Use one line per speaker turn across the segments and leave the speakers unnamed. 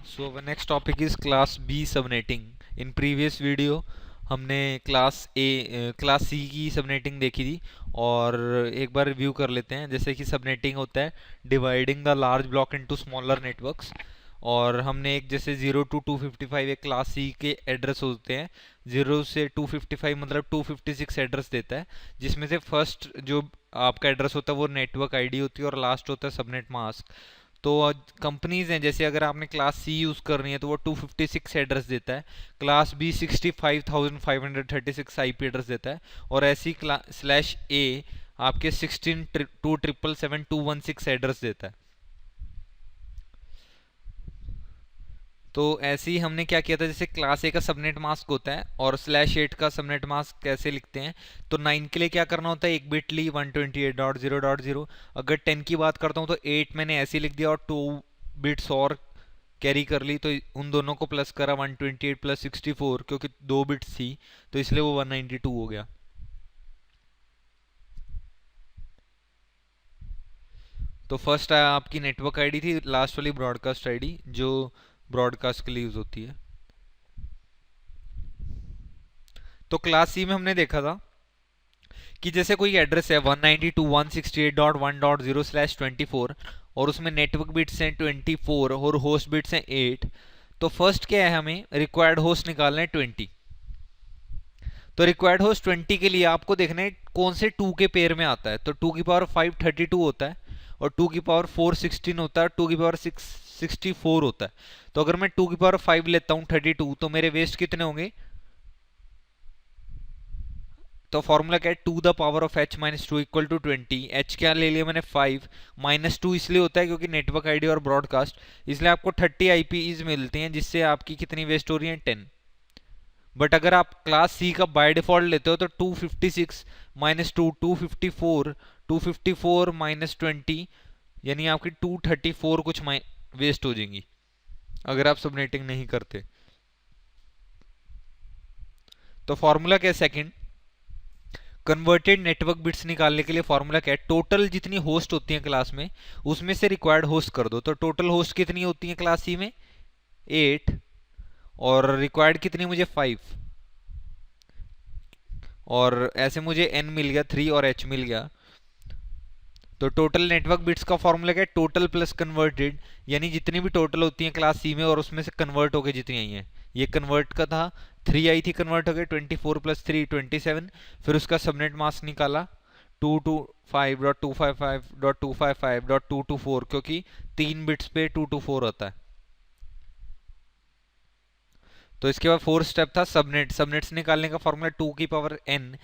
So our next topic is class B subnetting. In previous video हमने class C की subnetting देखी थी और एक बार रिव्यू कर लेते हैं। जैसे कि सबनेटिंग होता है dividing the large block into smaller networks, और हमने एक जैसे 0 to 255 एक क्लास सी के एड्रेस होते हैं। 0 से 255 मतलब 256 एड्रेस देता है, जिसमें से फर्स्ट जो आपका एड्रेस होता है वो नेटवर्क आईडी होती है और लास्ट होता है सबनेट मास्क। तो कंपनीज हैं, जैसे अगर आपने क्लास सी यूज़ करनी है तो वो 256 एड्रेस देता है। क्लास बी 65,536 आईपी एड्रेस देता है, और ऐसी स्लैश ए आपके 16,277,77216 एड्रेस देता है। तो ऐसे ही हमने क्या किया था, जैसे क्लास ए का सबनेट मास्क होता है और स्लैश 8 का सबनेट मास्क कैसे लिखते हैं। तो 9 के लिए क्या करना होता है, एक बिट ली 128.0.0। अगर 10 की बात करता हूँ तो 8 मैंने ऐसे लिख दिया और 2 बिट्स और कैरी कर ली, तो उन दोनों को प्लस करा 128 प्लस 64, क्योंकि 2 बिट्स थी तो इसलिए वो 192 हो गया। तो फर्स्ट आपकी नेटवर्क आईडी थी, लास्ट वाली ब्रॉडकास्ट आईडी जो ब्रॉडकास्ट के लिए यूज होती है। तो क्लास सी में हमने देखा था कि जैसे कोई एड्रेस है 192.168.1.0/24 और उसमें नेटवर्क बिट्स हैं 24 और होस्ट बिट्स हैं 8। तो फर्स्ट क्या है, हमें रिक्वायर्ड होस्ट निकालना है 20। तो रिक्वायर्ड होस्ट 20 के लिए आपको देखना है कौन से 2 के पेयर में आता है। तो 2 की पावर 5 32 होता है, और 2 की पावर 4 16 होता है, और 2 की पावर 6 64 होता है। तो अगर मैं 2 की पावर 5 लेता हूँ 32, तो मेरे वेस्ट कितने होंगे। तो फॉर्मूला क्या है, 2 the power of h - 2 = 20। h क्या ले लिया मैंने 5, -2 इसलिए होता है क्योंकि नेटवर्क आईडी और ब्रॉडकास्ट, इसलिए आपको 30 आईपीज मिलते हैं, जिससे आपकी कितनी वेस्ट हो रही है 10। बट अगर आप क्लास सी का बाय डिफॉल्ट लेते हो तो 256 -2 254, 254 -20 यानी आपकी 234 कुछ वेस्ट हो जाएंगी अगर आप सबनेटिंग नहीं करते। तो फॉर्मूला क्या है सेकंड, कन्वर्टेड नेटवर्क बिट्स निकालने के लिए फॉर्मूला क्या है, टोटल जितनी होस्ट होती है क्लास में उसमें से रिक्वायर्ड होस्ट कर दो। तो टोटल होस्ट कितनी होती है क्लास सी में 8, और रिक्वायर्ड कितनी मुझे 5, और ऐसे मुझे n मिल गया 3 और h मिल गया। तो टोटल नेटवर्क बिट्स का फॉर्मूला क्या है, टोटल प्लस कन्वर्टेड, यानी जितनी भी टोटल होती है क्लास सी में और उसमें से कन्वर्ट होकर जितनी आई हैं। ये कन्वर्ट का था, 3 आई थी कन्वर्ट हो गई, 24 + 3 27। फिर उसका सबनेट मास्क निकाला 225.255.255.224, क्योंकि 3 बिट्स पे 224 होता है। तो इसके बाद फोर्थ स्टेप था सबनेट्स निकालने का फॉर्मूला 2 की पावर n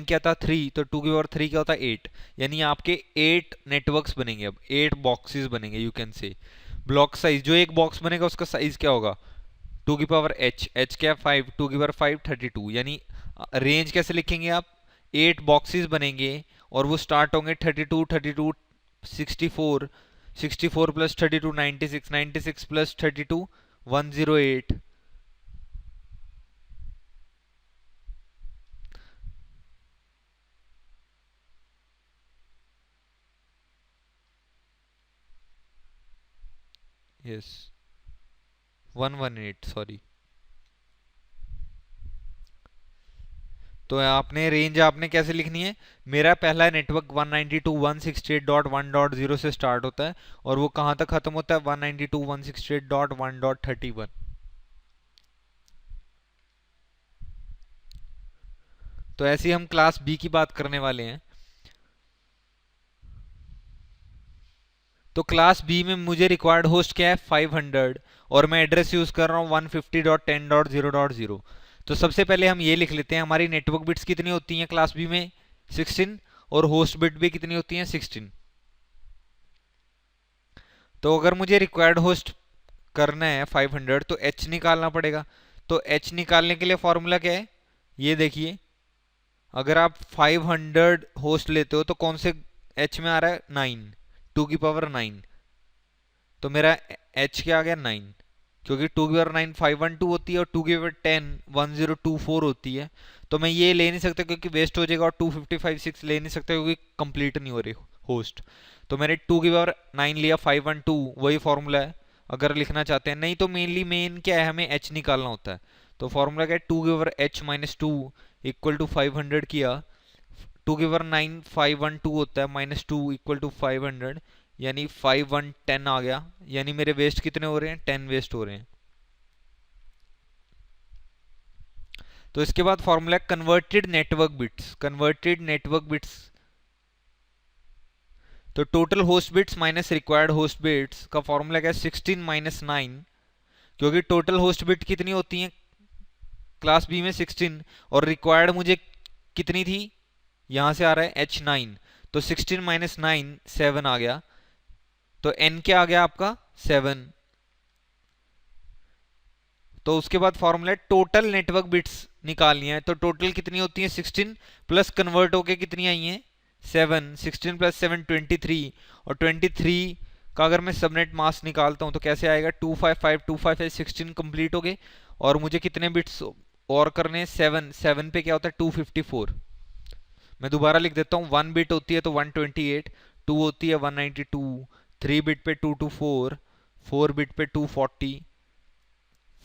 क्या था 3, तो 2 की पावर 3 क्या होता है 8, यानी आपके 8 नेटवर्क्स बनेंगे। अब 8 बॉक्सेस बनेंगे, you can say block size, जो एक बॉक्स बनेगा उसका साइज क्या होगा 2 की पावर h क्या 5, 2 की पावर 5 32, यानी रेंज कैसे लिखेंगे आप, 8 बॉक्सेस बनेंगे और वो स्टार्ट होंगे 32 32 64, 64 + 32 96, 96 + 32 108। Yes 118 sorry. तो आपने रेंज आपने कैसे लिखनी है, मेरा पहला नेटवर्क 192.168.1.0 से स्टार्ट होता है और वो कहाँ तक खत्म होता है 192.168.1.31। तो ऐसे ही हम क्लास बी की बात करने वाले हैं। तो क्लास बी में मुझे रिक्वायर्ड होस्ट क्या है 500, और मैं एड्रेस यूज कर रहा हूँ 150.10.0.0। तो सबसे पहले हम ये लिख लेते हैं, हमारी नेटवर्क बिट्स कितनी होती हैं क्लास बी में 16, और होस्ट बिट भी कितनी होती हैं 16। तो अगर मुझे रिक्वायर्ड होस्ट करना है 500 तो h निकालना पड़ेगा। तो h निकालने के लिए फॉर्मूला क्या है, ये देखिए, अगर आप 500 होस्ट लेते हो तो कौन से h में आ रहा है 9, 2 की पावर 9, तो मेरा h क्या आ गया 9, क्योंकि 2 की पावर 9 512 होती है और 2 की पावर 10 1024 होती है। तो मैं ये ले नहीं सकता क्योंकि वेस्ट हो जाएगा, और 255 6 ले नहीं सकता क्योंकि कंप्लीट नहीं हो रही होस्ट। तो मैंने 2 की पावर 9 लिया 512, वही फॉर्मूला है। अगर लिखना चाहते हैं, नहीं तो मेनली मेन क्या है, हमें h निकालना होता है। तो फॉर्मूला क्या है, 2 की power h minus two equal to 500 किया, 2 की पावर 9 512 होता है, माइनस टू इक्वल टू 500, यानी 5110 आ गया। यानी मेरे वेस्ट कितने हो रहे हैं, 10 वेस्ट हो रहे हैं। तो इसके बाद formula converted network bits, converted network bits. तो total host bits minus required host bits का फॉर्मूला क्या है, 16 माइनस 9, क्योंकि टोटल होस्ट बिट कितनी होती है क्लास बी में 16, और रिक्वायर्ड मुझे कितनी थी, यहां से आ रहा है h9, तो 16 माइनस 9 7 आ गया। तो n क्या आ गया आपका 7। तो उसके बाद फॉर्मूला टोटल नेटवर्क बिट्स निकालनी है, तो टोटल कितनी होती है 16 प्लस कन्वर्ट होके कितनी आई है 7, 16 प्लस 7 23, और 23 का अगर मैं सबनेट मास्क निकालता हूं तो कैसे आएगा 255 255 16 कंप्लीट हो गए, और मुझे कितने बिट्स और करने हैं 7, 7 पे क्या होता है 254। मैं दोबारा लिख देता हूँ, 1 बिट होती है तो 128, 2 होती है 192, 3 बिट पे 224, 4 बिट पे 240,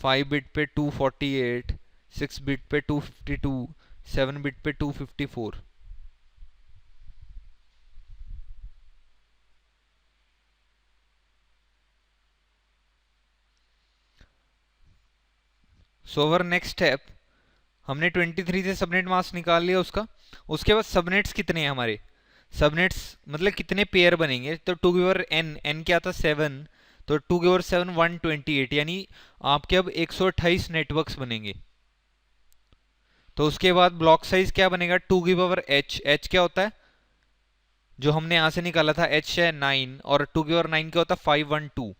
5 बिट पे 248, 6 बिट पे 252, 7 बिट पे 254। सो अवर नेक्स्ट स्टेप, हमने 23 से सबनेट मास्क निकाल लिया उसका। उसके बाद सबनेट्स कितने हैं हमारे, सबनेट्स मतलब कितने पेयर बनेंगे, तो 2 की पावर n, n क्या था 7, तो 2 की पावर 7 128, यानी आपके अब 128 नेटवर्क्स बनेंगे। तो उसके बाद ब्लॉक साइज क्या बनेगा, 2 की पावर h, h क्या होता है जो हमने यहां से निकाला था, h है 9, और 2 की पावर 9 क्या होता है 512,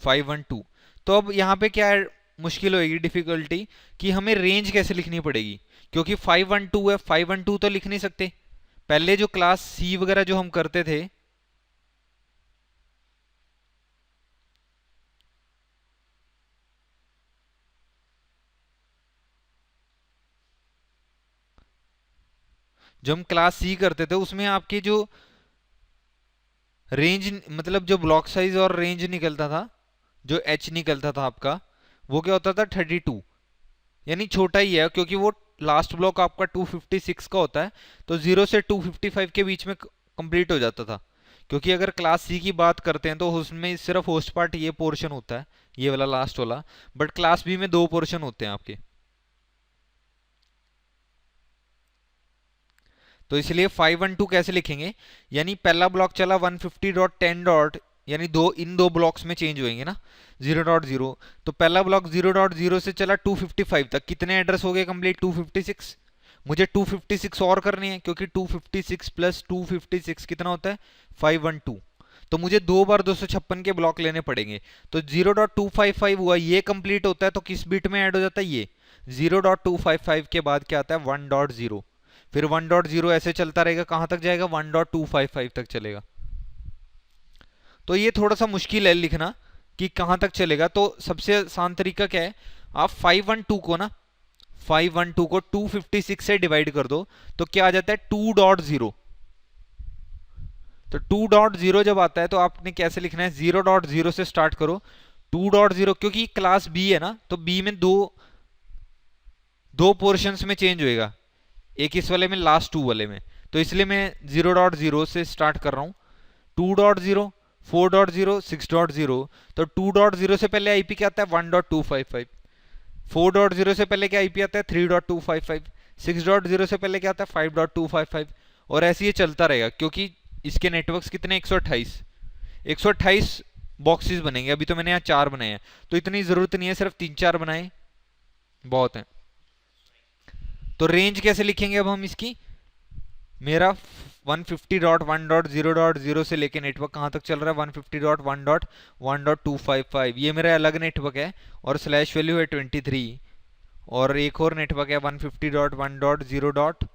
512। तो अब यहाँ पे क्या है मुश्किल होगी, डिफिकल्टी, कि हमें रेंज कैसे लिखनी पड़ेगी, क्योंकि 512 है, 512 तो लिख नहीं सकते। पहले जो क्लास सी वगैरह जो हम करते थे, जो हम क्लास सी करते थे उसमें आपके जो रेंज मतलब जो ब्लॉक साइज और रेंज निकलता था, जो एच निकलता था आपका, वो क्या होता था 32, यानी छोटा ही है, क्योंकि वो लास्ट ब्लॉक आपका 256 का होता है, तो 0 से 255 के बीच में कंप्लीट हो जाता था। क्योंकि अगर क्लास सी की बात करते हैं तो उसमें सिर्फ होस्ट पार्ट ये पोर्शन होता है, ये वाला लास्ट वाला, बट क्लास बी में दो पोर्शन होते हैं आपके। तो इसलिए 512 कैसे लिखेंगे, यानी पहला ब्लॉक चला 150.10 डॉट, यानी इन दो ब्लॉक्स में चेंज होंगे ना 0.0, तो पहला ब्लॉक 0.0 से चला 255 तक, कितने एड्रेस हो गए कंप्लीट 256। मुझे 256 और करने हैं, क्योंकि 256 प्लस 256 कितना होता है 512, तो मुझे दो बार 256 के ब्लॉक लेने पड़ेंगे। तो 0.255 हुआ, ये कंप्लीट होता है तो किस बिट में ऐड हो जाता है, ये 0.255 के बाद क्या आता है 1.0, फिर 1.0 ऐसे चलता रहेगा, कहां तक जाएगा 1.255 तक चलेगा। तो ये थोड़ा सा मुश्किल है लिखना कि कहां तक चलेगा। तो सबसे आसान तरीका क्या है, आप 512 को ना 512 को 256 से डिवाइड कर दो, तो क्या आ जाता है 2.0। तो 2.0 जब आता है तो आपने कैसे लिखना है, 0.0 से स्टार्ट करो, 2.0, क्योंकि क्लास बी है ना, तो बी में दो दो पोर्शंस में चेंज होएगा, एक इस वाले में लास्ट टू वाले में, तो इसलिए मैं 0.0 से स्टार्ट कर रहा हूं। 2.0, 4.0, 6.0, तो 2.0 से पहले आईपी क्या आता है 1.255, 4.0 से पहले क्या आईपी आता है 3.255, 6.0 से पहले क्या आता है 5.255, और ऐसे ये चलता रहेगा, क्योंकि इसके नेटवर्क्स कितने 128, 128 बॉक्सेस बनेंगे। अभी तो मैंने यहाँ 4 बनाए हैं, तो इतनी जरूरत नहीं है, सिर्फ 3-4 बनाए बहुत है। तो रेंज कैसे लिखेंगे अब हम इसकी, मेरा 150.1.0.0 से लेके नेटवर्क कहां तक चल रहा है 150.1.1.255, ये मेरा अलग नेटवर्क है, और स्लैश वैल्यू है 23, और एक और नेटवर्क है 150.1.0.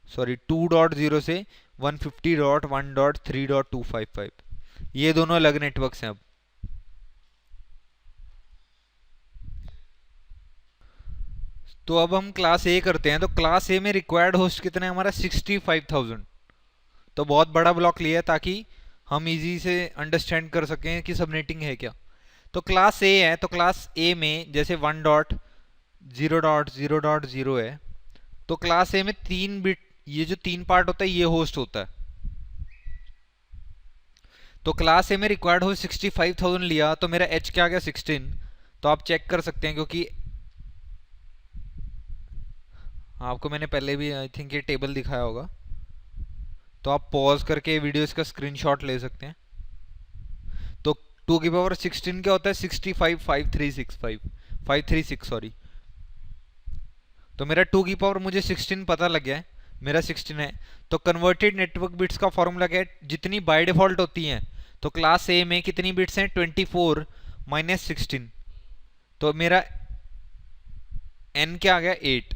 सॉरी 2.0 से 150.1.3.255, ये दोनों अलग नेटवर्क्स हैं अब। तो अब हम क्लास ए करते हैं, तो क्लास ए में रिक्वायर्ड होस्ट कितना है हमारा 65,000, तो बहुत बड़ा ब्लॉक लिया है ताकि हम इजी से अंडरस्टैंड कर सकें कि सबनेटिंग है क्या। तो क्लास ए है, तो क्लास ए में जैसे 1.0.0.0 है, तो क्लास ए में 3 बिट, ये जो 3 पार्ट होता है ये होस्ट होता है। तो क्लास ए में रिक्वायर्ड हो 65,000 लिया, तो मेरा एच क्या आ गया 16। तो आप चेक कर सकते हैं, क्योंकि आपको मैंने पहले भी आई थिंक ये टेबल दिखाया होगा, तो आप पॉज करके वीडियो इसका स्क्रीनशॉट ले सकते हैं। तो 2 की पावर 16 क्या होता है, 65,5365 सॉरी। तो मेरा 2 की पावर मुझे 16 पता लग गया है, मेरा 16 है। तो कन्वर्टेड नेटवर्क बिट्स का फॉर्मूला क्या है, जितनी बाय डिफॉल्ट होती हैं, तो क्लास ए में कितनी बिट्स हैं, 24 माइनस 16, तो मेरा एन क्या आ गया 8।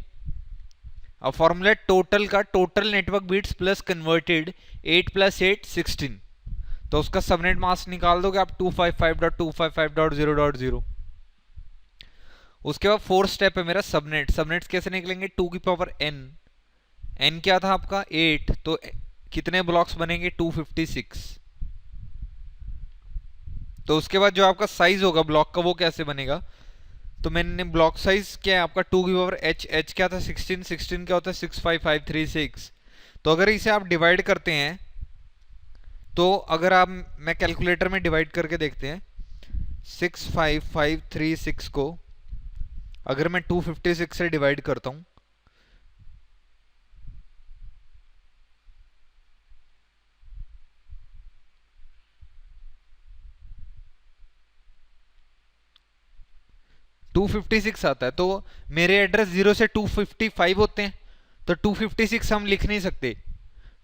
अब फॉर्मूला टोटल का, total network bits plus converted, 8 plus 8 16, तो उसका सबनेट मास्क निकाल दोगे आप 255.255.0.0। उसके बाद फोर्थ स्टेप है मेरा सबनेट। सबनेट्स कैसे निकलेंगे, 2 की पावर n, n क्या था आपका 8, तो कितने ब्लॉक्स बनेंगे 256। तो उसके बाद जो आपका साइज होगा ब्लॉक का वो कैसे बनेगा, तो मैंने ब्लॉक साइज क्या है आपका 2 की पावर h, h क्या था 16, 16 क्या होता है 65536। तो अगर इसे आप डिवाइड करते हैं, तो अगर आप, मैं कैलकुलेटर में डिवाइड करके देखते हैं, 65536 को अगर मैं 256 से डिवाइड करता हूं, टू 256 आता है। तो मेरे एड्रेस 0 से 255 होते हैं, तो 256 हम लिख नहीं सकते।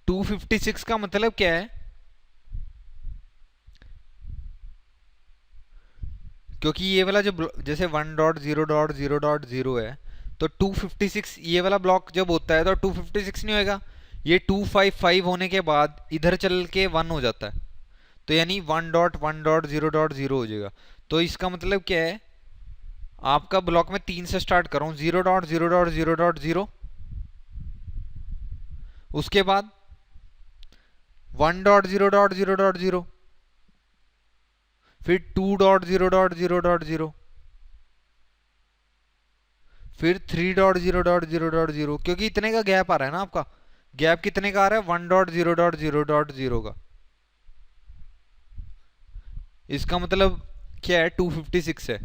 256 का मतलब क्या है, क्योंकि ये वाला जो जैसे 1.0.0.0 है, तो 256 ये वाला ब्लॉक जब होता है तो 256 नहीं होएगा, ये 255 होने के बाद इधर चल के 1 हो जाता है, तो यानी 1.1.0.0 हो जाएगा। तो इसका मतलब क्या है, आपका ब्लॉक में 3 से स्टार्ट कर रहा हूं, 0.0.0.0, उसके बाद 1.0.0.0, फिर 2.0.0.0, फिर 3.0.0.0, क्योंकि इतने का गैप आ रहा है ना आपका। गैप कितने का आ रहा है, 1.0.0.0 का। इसका मतलब क्या है, 256 है।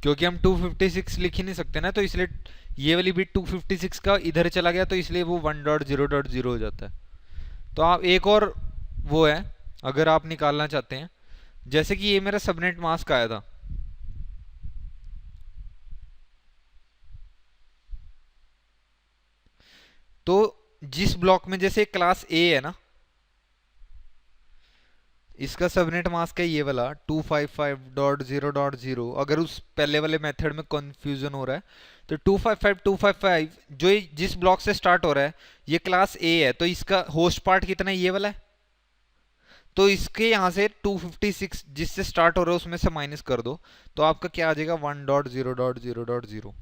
क्योंकि हम 256 लिख ही नहीं सकते ना, तो इसलिए ये वाली बिट 256 का इधर चला गया, तो इसलिए वो 1.0.0 हो जाता है। तो आप एक और वो है, अगर आप निकालना चाहते हैं, जैसे कि ये मेरा सबनेट मास्क आया था, तो जिस ब्लॉक में जैसे क्लास ए है ना, इसका सबनेट मास्क है ये वाला 255.0.0। अगर उस पहले वाले मेथड में कंफ्यूजन हो रहा है, तो 255 जो जिस ब्लॉक से स्टार्ट हो रहा है, ये क्लास ए है, तो इसका होस्ट पार्ट कितना है, ये वाला है। तो इसके यहां से 256 जिससे स्टार्ट हो रहा है उसमें से माइनस कर दो, तो आपका क्या आ जाएगा 1.0.0.0।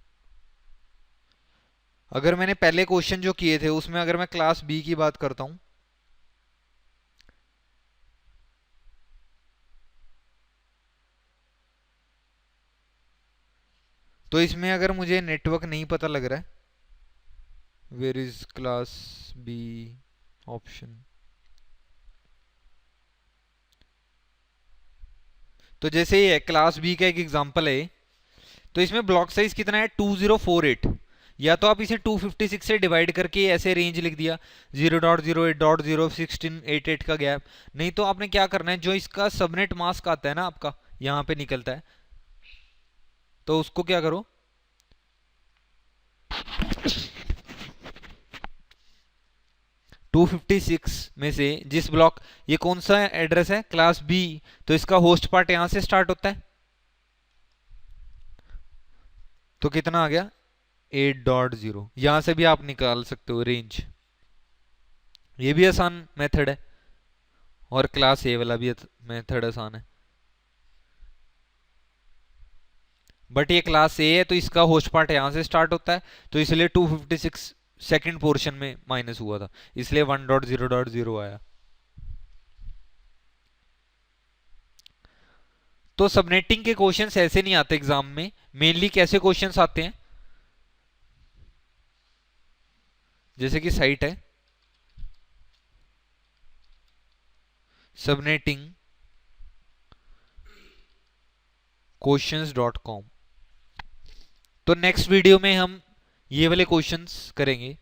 अगर मैंने पहले क्वेश्चन जो किए थे उसमें अगर मैं क्लास बी की बात करता हूं, तो इसमें अगर मुझे नेटवर्क नहीं पता लग रहा है, where is class B option, तो जैसे ये क्लास बी का एक एग्जांपल है, तो इसमें ब्लॉक साइज कितना है 2048। या तो आप इसे 256 से डिवाइड करके ऐसे रेंज लिख दिया, 0.0.8.0 16 8 का गैप। नहीं तो आपने क्या करना है, जो इसका सबनेट मास्क आता है ना आपका, यहाँ पे निकलता है, तो उसको क्या करो, 256 में से जिस ब्लॉक, ये कौन सा एड्रेस है क्लास बी, तो इसका होस्ट पार्ट यहां से स्टार्ट होता है, तो कितना आ गया 8.0। यहां से भी आप निकाल सकते हो रेंज, ये भी आसान मेथड है, और क्लास ए वाला भी मेथड आसान है। बट ये क्लास ए है तो इसका होस्ट पार्ट यहाँ से स्टार्ट होता है, तो इसलिए 256 सेकंड पोर्शन में माइनस हुआ था, इसलिए 1.0.0 आया। तो सबनेटिंग के क्वेश्चंस ऐसे नहीं आते एग्जाम में। मेनली कैसे क्वेश्चंस आते हैं, जैसे कि साइट है सबनेटिंग questions.com। तो नेक्स्ट वीडियो में हम ये वाले क्वेश्चंस करेंगे।